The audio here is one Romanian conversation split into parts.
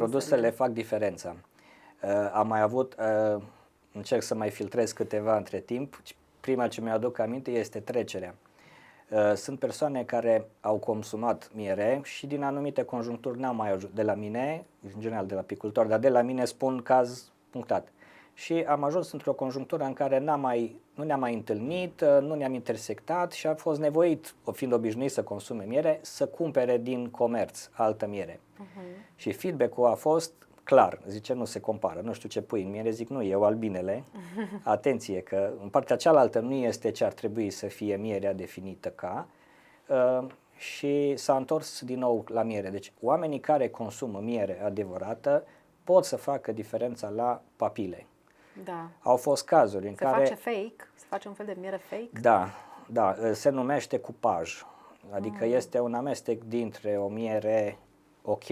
produsele fac diferența. Am mai avut, încerc să mai filtrez câteva între timp. Prima ce mi-aduc aminte este trecerea. Sunt persoane care au consumat miere și din anumite conjuncturi n-au mai ajuns de la mine, în general de la apicultori, dar de la mine spun caz punctat. Și am ajuns într-o conjunctură în care nu ne-am mai întâlnit, nu ne-am intersectat și am fost nevoit, fiind obișnuit să consume miere, să cumpere din comerț altă miere. Și feedback-ul a fost clar, zice, nu se compară, nu știu ce pui în miere, zic, nu, eu albinele, atenție că în partea cealaltă nu este ce ar trebui să fie mierea definită ca, și s-a întors din nou la miere. Deci oamenii care consumă miere adevărată pot să facă diferența la papile. Da. Au fost cazuri în care... Se face fake? Se face un fel de miere fake? Da, se numește cupaj, adică este un amestec dintre o miere ok,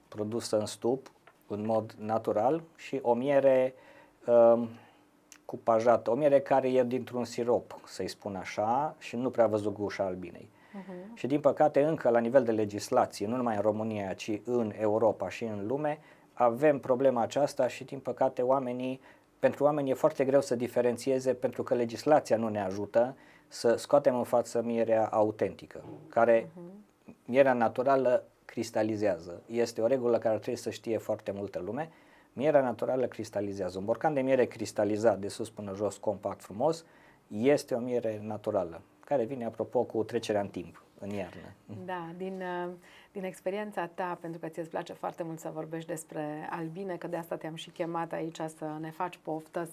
produsă în stup, în mod natural, și o miere cupajată, o miere care e dintr-un sirop, să-i spun așa, și nu prea văzut gușa albinei. Și din păcate încă la nivel de legislație, nu numai în România, ci în Europa și în lume, avem problema aceasta și din păcate pentru oameni e foarte greu să diferențieze, pentru că legislația nu ne ajută să scoatem în față mierea autentică, care mierea naturală cristalizează. Este o regulă care trebuie să știe foarte multă lume. Mierea naturală cristalizează. Un borcan de miere cristalizat de sus până jos, compact, frumos, este o miere naturală, care vine, apropo, cu trecerea în timp, în iarnă. Da, din experiența ta, pentru că ți-ți place foarte mult să vorbești despre albine, că de asta te-am și chemat aici să ne faci poftă,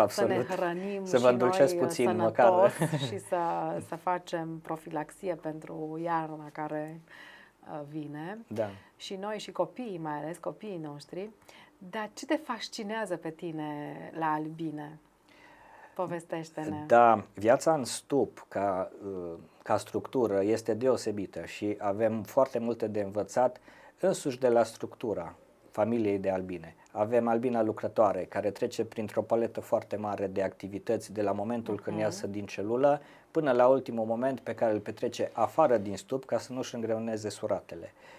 să ne hrănim să vă îndulcesc puțin sănătos măcar. Și să facem profilaxie pentru iarna care vine. Da. Și noi și copiii, mai ales copiii noștri. Dar ce te fascinează pe tine la albine? Povestește-ne. Da, viața în stup ca structură este deosebită și avem foarte multe de învățat însuși de la structura familiei de albine. Avem albina lucrătoare, care trece printr-o paletă foarte mare de activități de la momentul când iasă din celulă până la ultimul moment pe care îl petrece afară din stup ca să nu-și îngreuneze suratele.